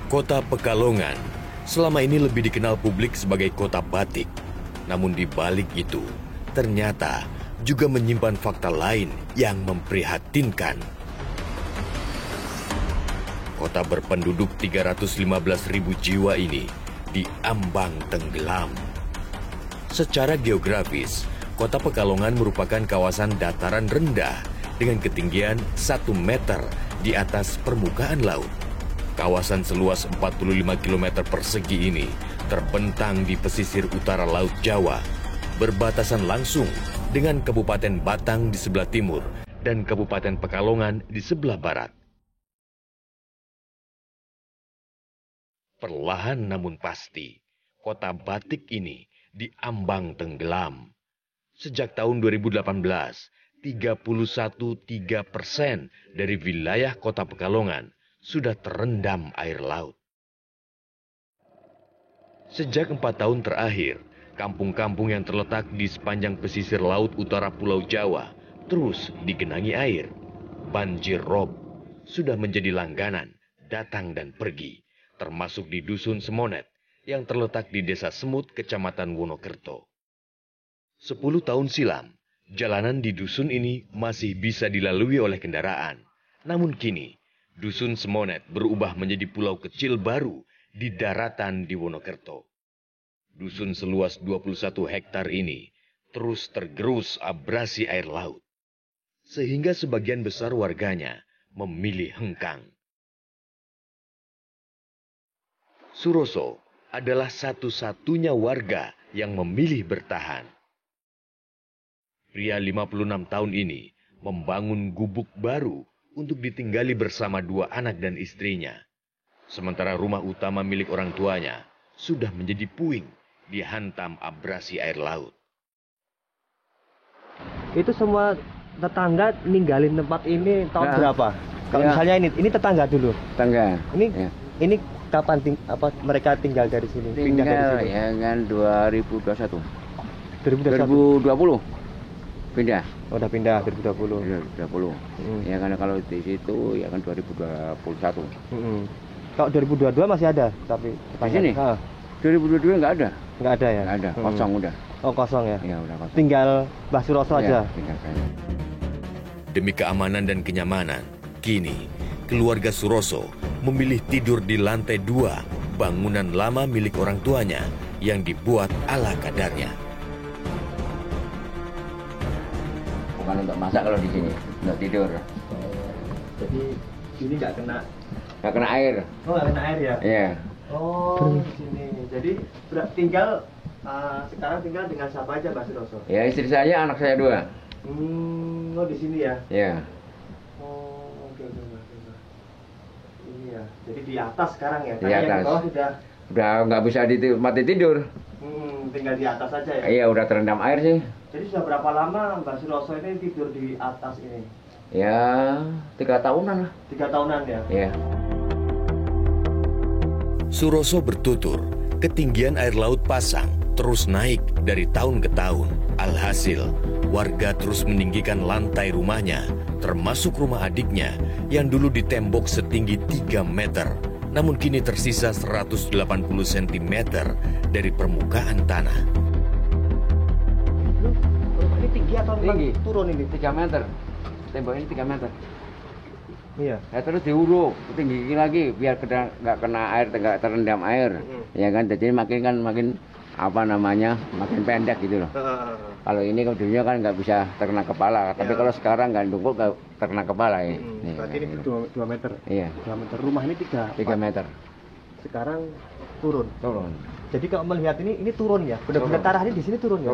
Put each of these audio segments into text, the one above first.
Kota Pekalongan selama ini lebih dikenal publik sebagai kota batik. Namun di balik itu, ternyata juga menyimpan fakta lain yang memprihatinkan. Kota berpenduduk 315.000 jiwa ini diambang tenggelam. Secara geografis, Kota Pekalongan merupakan kawasan dataran rendah dengan ketinggian 1 meter di atas permukaan laut. Kawasan seluas 45 km persegi ini terbentang di pesisir utara Laut Jawa, berbatasan langsung dengan Kabupaten Batang di sebelah timur dan Kabupaten Pekalongan di sebelah barat. Perlahan namun pasti, kota batik ini diambang tenggelam. Sejak tahun 2018, 31,3% dari wilayah kota Pekalongan sudah terendam air laut. Sejak 4 tahun terakhir, kampung-kampung yang terletak di sepanjang pesisir laut utara Pulau Jawa terus digenangi air. Banjir rob sudah menjadi langganan datang dan pergi, termasuk di Dusun Semonet yang terletak di Desa Semut, Kecamatan Wonokerto. 10 tahun silam, jalanan di dusun ini masih bisa dilalui oleh kendaraan. Namun kini, Dusun Semonet berubah menjadi pulau kecil baru di daratan di Wonokerto. Dusun seluas 21 hektar ini terus tergerus abrasi air laut, sehingga sebagian besar warganya memilih hengkang. Suroso adalah satu-satunya warga yang memilih bertahan. Pria 56 tahun ini membangun gubuk baru untuk ditinggali bersama 2 anak dan istrinya. Sementara rumah utama milik orang tuanya sudah menjadi puing dihantam abrasi air laut. Itu semua tetangga ninggalin tempat ini tahun berapa? Kalau misalnya ini tetangga dulu. Tetangga. Ini kapan mereka tinggal dari sini? Pindah dari sini. Ya kan 2021. 2020. Pindah. Oh, udah pindah 2020. 2020. Ya kan kalau di situ ya kan 2021. Kalau 2022 masih ada tapi di sini. 2022 nggak ada. Nggak ada ya? Nggak ada, kosong udah. Oh, kosong ya? Ya udah kosong. Tinggal Mbah Suroso aja? Tinggal saya. Demi keamanan dan kenyamanan, kini keluarga Suroso memilih tidur di lantai 2 bangunan lama milik orang tuanya yang dibuat ala kadarnya. Bukan untuk masak kalau di sini, untuk tidur. Jadi sini nggak kena air. Oh, nggak kena air ya? Iya. Oh, di sini. Jadi sekarang tinggal dengan siapa aja, Mbak Suroso? Ya istri saya, anak saya 2. Oh, di sini ya? Iya. Oh, oke. Ini ya. Jadi di atas sekarang ya? Di atas. Yang di bawah udah nggak bisa mati tidur. Tinggal di atas aja ya? Iya, udah terendam air sih. Jadi sudah berapa lama Mbak Suroso ini tidur di atas ini? Ya, 3 tahunan lah. 3 tahunan ya? Iya. Suroso bertutur, ketinggian air laut pasang terus naik dari tahun ke tahun. Alhasil, warga terus meninggikan lantai rumahnya, termasuk rumah adiknya yang dulu ditembok setinggi 3 meter, namun kini tersisa 180 cm dari permukaan tanah. Rumah ini tinggi atau Tinggi. turun ini? 3 meter. Tembok ini 3 meter. Iya. Ya terus diuruk, tinggi lagi biar nggak kena air, nggak terendam air. Ya kan, jadi makin makin pendek gitu loh. Kalau ini dulunya kan nggak bisa terkena kepala, tapi kalau sekarang nggak dungkul nggak terkena kepala ya. Berarti ini 2 meter. Iya. 2 meter. Rumah ini 3 meter. Sekarang turun. Jadi kalau melihat ini turun ya, benar-benar tanah ini di sini turun ya.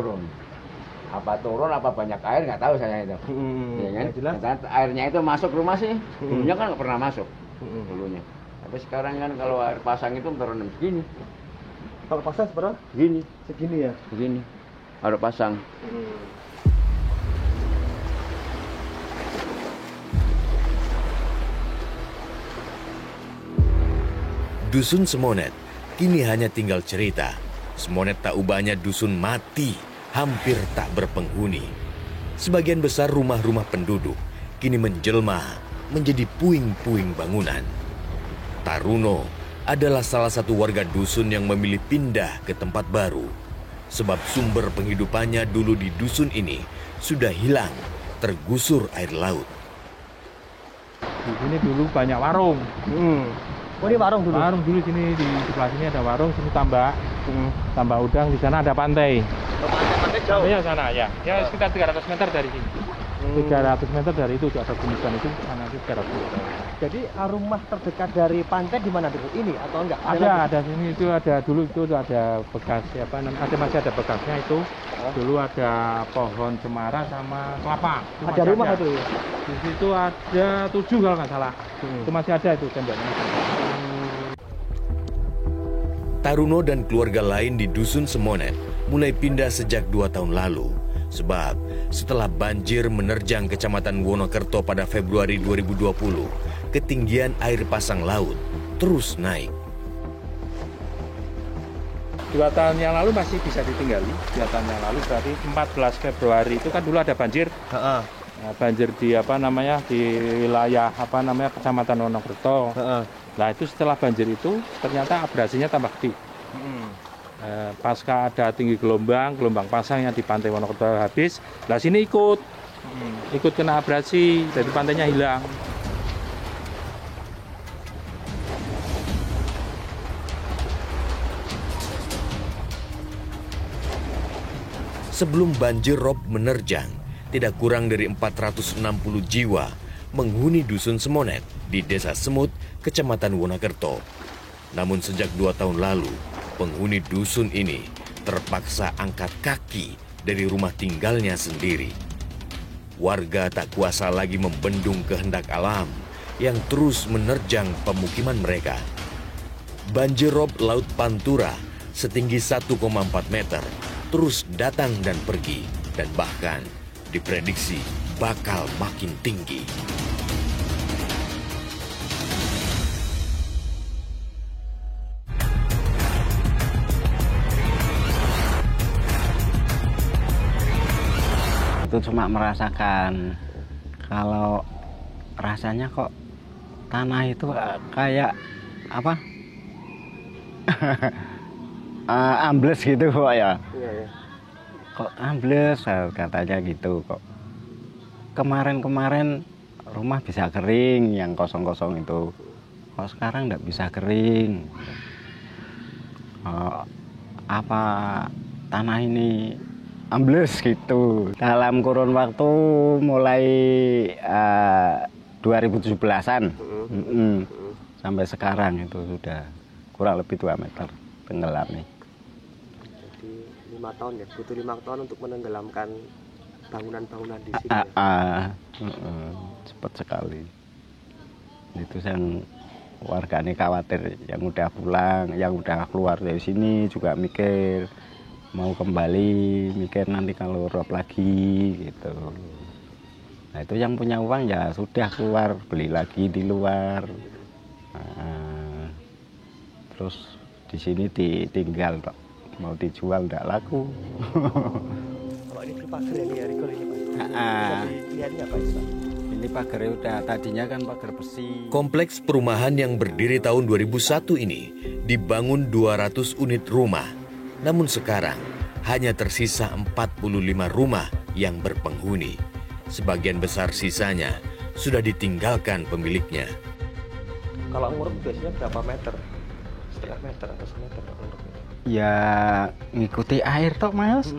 Apa turun apa banyak air nggak tahu saya itu. Ya kan? Jelas. Airnya itu masuk rumah sih. Dulunya kan nggak pernah masuk. Dulunya. Tapi sekarang kan kalau air pasang itu terendam segini. Kalau pasang seberapa? Segini ya. Begini. Air pasang. Dusun Semonet kini hanya tinggal cerita. Semonet tak ubahnya dusun mati, hampir tak berpenghuni. Sebagian besar rumah-rumah penduduk kini menjelma menjadi puing-puing bangunan. Taruno adalah salah satu warga dusun yang memilih pindah ke tempat baru. Sebab sumber penghidupannya dulu di dusun ini sudah hilang, tergusur air laut. Di sini dulu banyak warung. Oh, ini warung dulu? Warung dulu sini, di sebelah sini ada warung, sini tambak. Tambak udang, di sana ada pantai. Oh, pantai jauh? Pantainya sana, ya. Ya sekitar 300 meter dari sini. 300 meter dari itu ada gunungan itu, sana itu 300 meter. Jadi rumah terdekat dari pantai di mana dulu? Ini atau enggak? Ada sini itu ada dulu itu ada bekas apa namanya? Masih ada bekasnya itu. Dulu ada pohon cemara sama kelapa. Itu Ada rumah ada. itu ya? Di situ ada 7 kalau nggak salah. Itu masih ada itu temboknya. Taruno dan keluarga lain di Dusun Semonet mulai pindah sejak 2 tahun lalu. Sebab setelah banjir menerjang Kecamatan Wonokerto pada Februari 2020, ketinggian air pasang laut terus naik. 2 tahun yang lalu masih bisa ditinggali. 2 tahun yang lalu berarti 14 Februari itu kan dulu ada banjir. Nah, banjir di di wilayah Kecamatan Wonokerto. Nah itu setelah banjir itu ternyata abrasinya tambah gede. Pasca ada tinggi gelombang pasang yang di pantai Wonokerto habis. Nah sini ikut kena abrasi, jadi pantainya hilang. Sebelum banjir rob menerjang, tidak kurang dari 460 jiwa menghuni Dusun Semonet di Desa Semut, Kecamatan Wonokerto. Namun sejak 2 tahun lalu, penghuni dusun ini terpaksa angkat kaki dari rumah tinggalnya sendiri. Warga tak kuasa lagi membendung kehendak alam yang terus menerjang pemukiman mereka. Banjir rob Laut Pantura setinggi 1,4 meter terus datang dan pergi, dan bahkan diprediksi bakal makin tinggi. Itu cuma merasakan kalau rasanya kok tanah itu kayak apa ambles gitu kok ya. Kok ambles katanya gitu kok. Kemarin rumah bisa kering yang kosong-kosong itu, kok sekarang nggak bisa kering. Apa tanah ini ambles gitu. Dalam kurun waktu mulai 2017-an sampai sekarang itu sudah kurang lebih 2 meter tenggelam nih. Jadi 5 tahun ya, butuh 5 tahun untuk menenggelamkan bangunan-bangunan di sini. Cepat sekali. Itu yang warganya khawatir, yang udah pulang, yang udah keluar dari sini juga mikir mau kembali, mikir nanti kalau rob lagi gitu. Nah itu yang punya uang ya sudah keluar beli lagi di luar. Nah, terus di sini ditinggal, mau dijual nggak laku. Kalau ini pagar ini ya, Riko ini Pak. Lihatnya apa itu Pak? Ini pagarnya udah tadinya kan pagar besi. Kompleks perumahan yang berdiri tahun 2001 ini dibangun 200 unit rumah. Namun sekarang hanya tersisa 45 rumah yang berpenghuni. Sebagian besar sisanya sudah ditinggalkan pemiliknya. Kalau nguruk biasanya berapa meter? Setengah meter atau semeter Pak nguruknya? Ya ngikuti air toh Mas.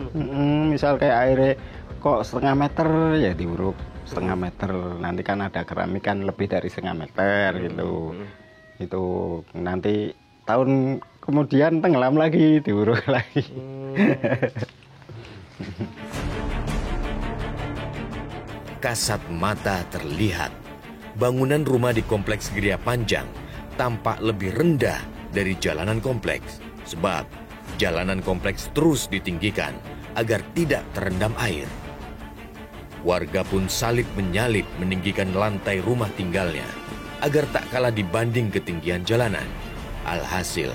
Misal kayak airnya kok setengah meter ya diuruk setengah meter. Nanti kan ada keramik kan lebih dari setengah meter gitu. Itu nanti tahun kemudian tenggelam lagi, diuruk lagi. Kasat mata terlihat, bangunan rumah di Kompleks Geria Panjang tampak lebih rendah dari jalanan kompleks. Sebab jalanan kompleks terus ditinggikan agar tidak terendam air. Warga pun salib menyalip meninggikan lantai rumah tinggalnya agar tak kalah dibanding ketinggian jalanan. Alhasil,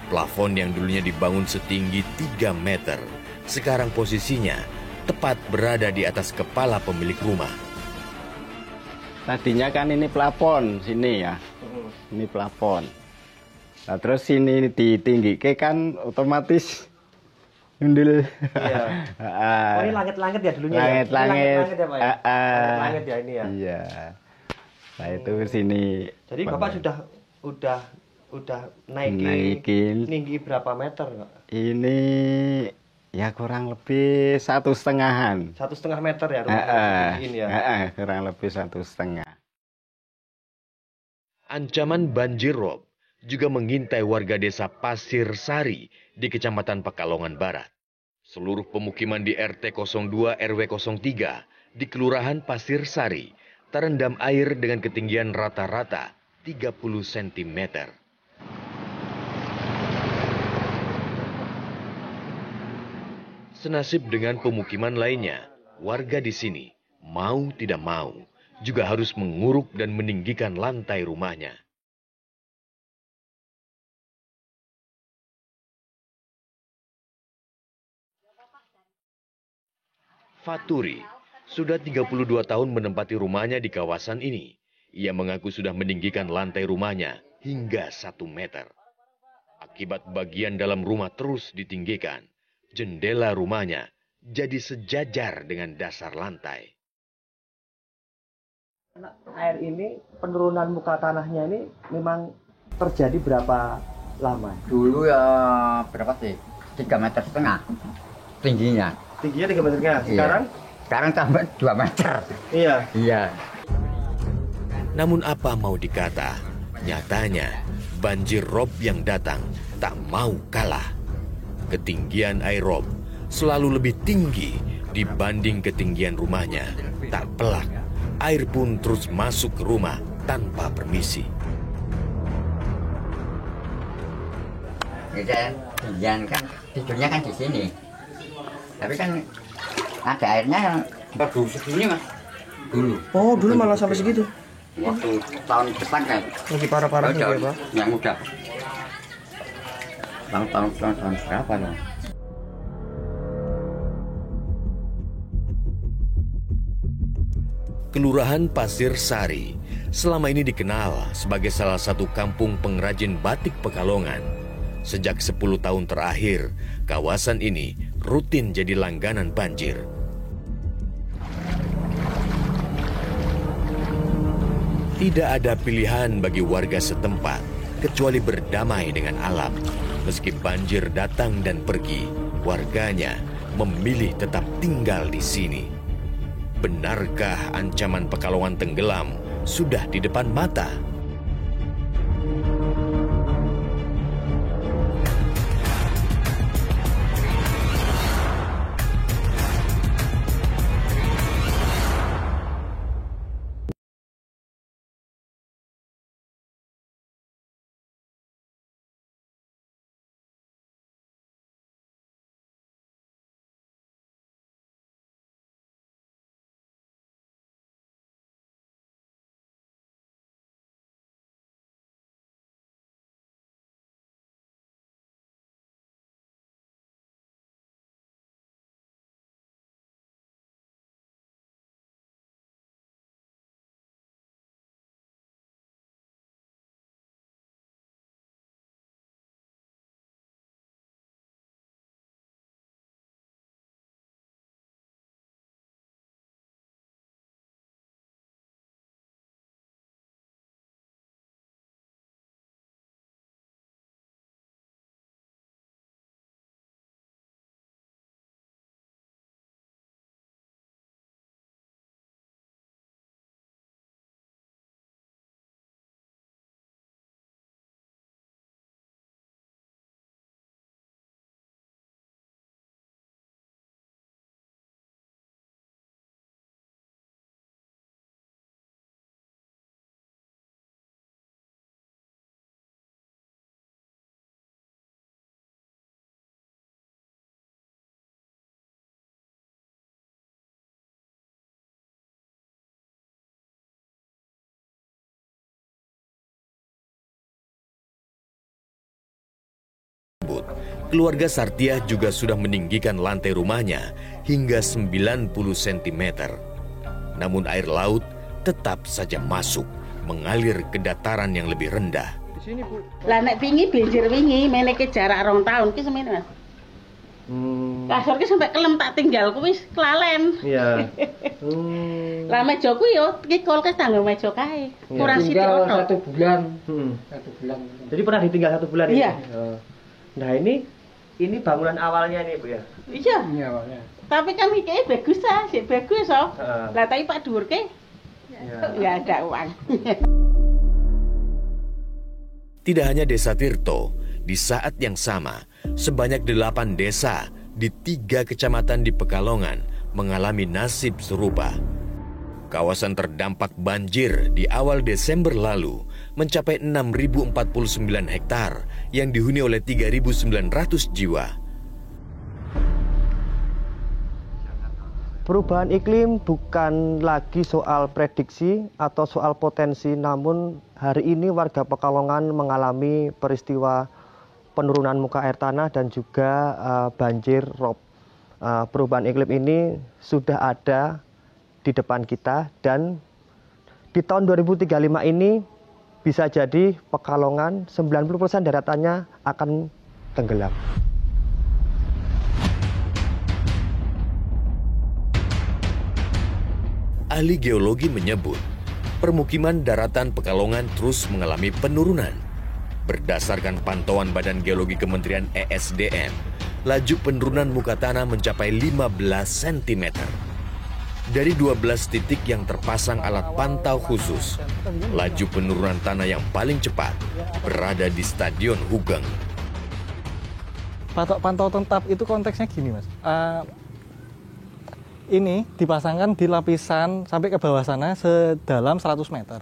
plafon yang dulunya dibangun setinggi 3 meter, sekarang posisinya tepat berada di atas kepala pemilik rumah. Tadinya kan ini plafon sini ya, ini plafon. Nah, terus sini ditinggikan kan otomatis nyundul. Iya. Oh, ini langit-langit ya dulunya langit, ya? Langit. Langit ya Pak ya? Langit ya ini ya? Iya. Nah itu sini. Jadi Bapak udah naikin. Tinggi berapa meter Pak? Ini ya kurang lebih 1,5-an. 1,5 meter ya rumah ini ya? Kurang lebih 1,5. Ancaman banjir rob juga mengintai warga desa Pasir Sari di Kecamatan Pekalongan Barat. Seluruh pemukiman di RT 02 RW 03 di Kelurahan Pasir Sari terendam air dengan ketinggian rata-rata 30 cm. Senasib dengan pemukiman lainnya, warga di sini mau tidak mau juga harus menguruk dan meninggikan lantai rumahnya. Faturi sudah 32 tahun menempati rumahnya di kawasan ini. Ia mengaku sudah meninggikan lantai rumahnya hingga 1 meter. Akibat bagian dalam rumah terus ditinggikan, jendela rumahnya jadi sejajar dengan dasar lantai. Air ini, penurunan muka tanahnya ini memang terjadi berapa lama? Dulu ya berapa sih? 3,5 meter tingginya. Tingginya 3 meter ya? Sekarang? Iya. Sekarang tambah 2 meter. Iya. Iya. Namun apa mau dikata, nyatanya banjir rob yang datang tak mau kalah. Ketinggian air rob selalu lebih tinggi dibanding ketinggian rumahnya. Tak pelak, air pun terus masuk ke rumah tanpa permisi. Kita ketinggian kan, tidurnya kan di sini. Tapi kan ada airnya yang baru segini mas. Dulu. Oh, dulu malah sampai segitu? Waktu tahun depan kan. Lagi parah-parahnya ya Pak? Yang udah. Tahun berapa ya? Kelurahan Pasir Sari selama ini dikenal sebagai salah satu kampung pengrajin batik Pekalongan. Sejak 10 tahun terakhir, kawasan ini rutin jadi langganan banjir. Tidak ada pilihan bagi warga setempat kecuali berdamai dengan alam. Meski banjir datang dan pergi, warganya memilih tetap tinggal di sini. Benarkah ancaman Pekalongan tenggelam sudah di depan mata? Keluarga Sartiah juga sudah meninggikan lantai rumahnya hingga 90 cm. Namun air laut tetap saja masuk, mengalir ke dataran yang lebih rendah. Di sini, Bu. Lah nek wingi banjir wingi meneke jarak 2 tahun ki semene, Mas. Kasur ki sampai kelem tak tinggal kuwi kelalen. Iya. Lah meja ku yo iki kulkas tanggo meja kae. Kurang sithik Tinggal tok. 1 bulan. Hmm. 1 bulan. Jadi pernah ditinggal 1 bulan Iya. ini? Oh. Nah ini bangunan awalnya nih Bu ya? Iya. Iya, awalnya. Tapi kan iki bagus ah, sik bagus oh. Heeh. Lah tapi Pak dhuwur ki nggak ada uang. Tidak hanya Desa Tirto, di saat yang sama, sebanyak 8 desa di 3 kecamatan di Pekalongan mengalami nasib serupa. Kawasan terdampak banjir di awal Desember lalu mencapai 6.049 hektar yang dihuni oleh 3.900 jiwa. Perubahan iklim bukan lagi soal prediksi atau soal potensi, namun hari ini warga Pekalongan mengalami peristiwa penurunan muka air tanah dan juga banjir rob. Perubahan iklim ini sudah ada di depan kita dan di tahun 2035 ini bisa jadi Pekalongan 90% daratannya akan tenggelam. Ahli geologi menyebut, permukiman daratan Pekalongan terus mengalami penurunan. Berdasarkan pantauan Badan Geologi Kementerian ESDM, laju penurunan muka tanah mencapai 15 cm. Dari 12 titik yang terpasang alat pantau khusus, laju penurunan tanah yang paling cepat berada di Stadion Hugeng. Pantau tetap itu konteksnya gini, Mas. Ini dipasangkan di lapisan sampai ke bawah sana sedalam 100 meter.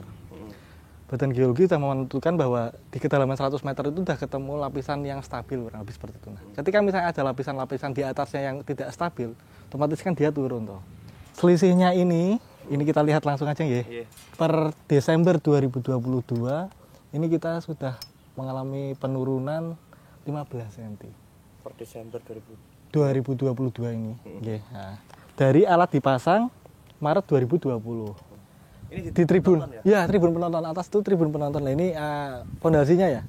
Badan Geologi sudah menentukan bahwa di kedalaman 100 meter itu sudah ketemu lapisan yang stabil, kurang lebih seperti itu. Nah, ketika misalnya ada lapisan-lapisan di atasnya yang tidak stabil, otomatis kan dia turun toh. Selisihnya ini kita lihat langsung aja ya. Per Desember 2022, ini kita sudah mengalami penurunan 15 cm. Per Desember 2022 ini. Nah, dari alat dipasang Maret 2020. Ini di tribun. Ya, tribun penonton atas itu tribun penonton. Nah, ini fondasinya ya.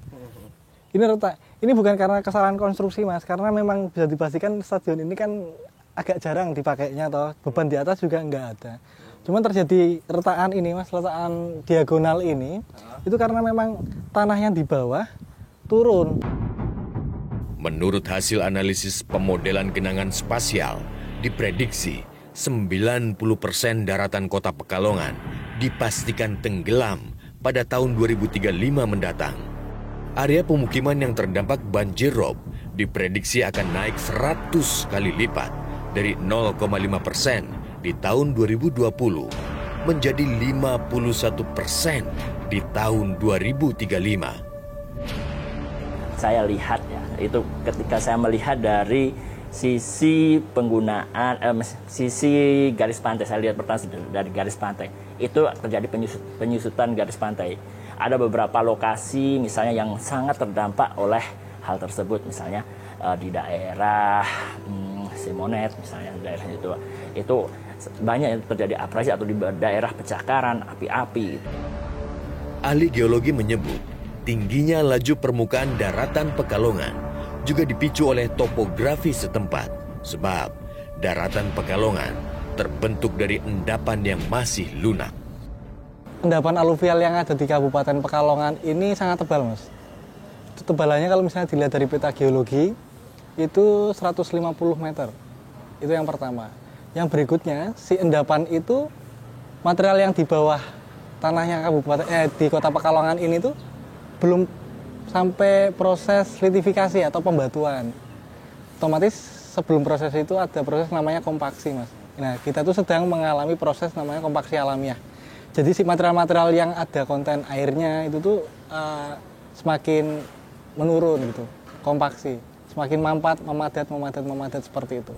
Ini retak. Ini bukan karena kesalahan konstruksi, Mas, karena memang bisa dipastikan stadion ini kan agak jarang dipakainya toh. Beban di atas juga enggak ada. Cuman terjadi retakan ini, Mas, retakan diagonal ini itu karena memang tanah yang di bawah turun. Menurut hasil analisis pemodelan genangan spasial, diprediksi 90% daratan kota Pekalongan dipastikan tenggelam pada tahun 2035 mendatang. Area pemukiman yang terdampak banjir rob diprediksi akan naik 100 kali lipat dari 0,5% di tahun 2020 menjadi 51% di tahun 2035. Saya lihat ya, itu ketika saya melihat dari sisi penggunaan sisi garis pantai, saya lihat pertama dari garis pantai itu terjadi penyusutan garis pantai. Ada beberapa lokasi misalnya yang sangat terdampak oleh hal tersebut, misalnya di daerah Simonet misalnya, daerah itu banyak yang terjadi abrasi, atau di daerah Pecakaran api-api. Ahli geologi menyebut tingginya laju permukaan daratan Pekalongan juga dipicu oleh topografi setempat, sebab daratan Pekalongan terbentuk dari endapan yang masih lunak. Endapan aluvial yang ada di Kabupaten Pekalongan ini sangat tebal, Mas. Tebalannya kalau misalnya dilihat dari peta geologi itu 150 meter. Itu yang pertama. Yang berikutnya, si endapan itu material yang di bawah tanahnya di Kota Pekalongan ini tuh belum sampai proses litifikasi atau pembatuan. Otomatis sebelum proses itu ada proses namanya kompaksi, Mas. Nah, kita tuh sedang mengalami proses namanya kompaksi alamiah. Jadi si material-material yang ada konten airnya itu tuh semakin menurun gitu, kompaksi. Semakin memadat seperti itu.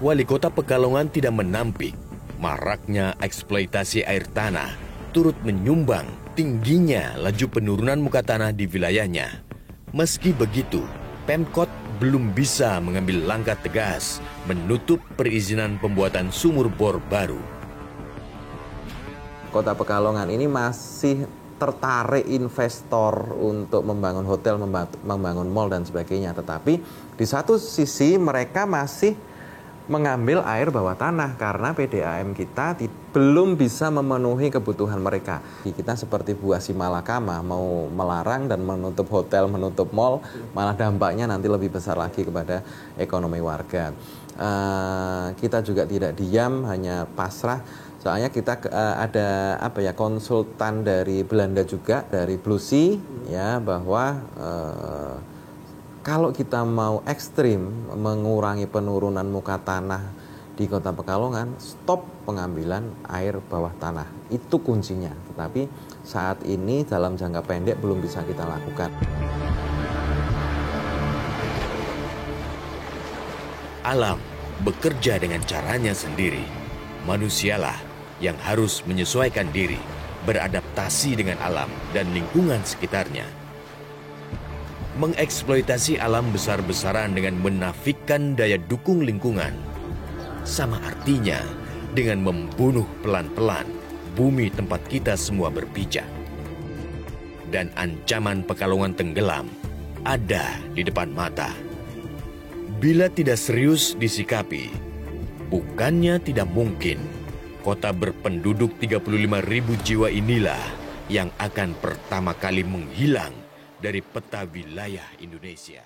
Wali Kota Pekalongan tidak menampik maraknya eksploitasi air tanah turut menyumbang tingginya laju penurunan muka tanah di wilayahnya. Meski begitu, Pemkot belum bisa mengambil langkah tegas menutup perizinan pembuatan sumur bor baru. Kota Pekalongan ini masih tertarik investor untuk membangun hotel, membangun mall dan sebagainya. Tetapi di satu sisi mereka masih mengambil air bawah tanah karena PDAM kita belum bisa memenuhi kebutuhan mereka. Kita seperti buah si malakama, mau melarang dan menutup hotel, menutup mall, malah dampaknya nanti lebih besar lagi kepada ekonomi warga. Kita juga tidak diam, hanya pasrah. Soalnya kita ada konsultan dari Belanda juga, dari Bluesea, ya, bahwa kalau kita mau ekstrim mengurangi penurunan muka tanah di Kota Pekalongan, stop pengambilan air bawah tanah. Itu kuncinya. Tetapi saat ini dalam jangka pendek belum bisa kita lakukan. Alam bekerja dengan caranya sendiri. Manusialah yang harus menyesuaikan diri, beradaptasi dengan alam dan lingkungan sekitarnya. Mengeksploitasi alam besar-besaran dengan menafikan daya dukung lingkungan sama artinya dengan membunuh pelan-pelan bumi tempat kita semua berpijak. Dan ancaman Pekalongan tenggelam ada di depan mata. Bila tidak serius disikapi, bukannya tidak mungkin kota berpenduduk 35.000 jiwa inilah yang akan pertama kali menghilang dari peta wilayah Indonesia.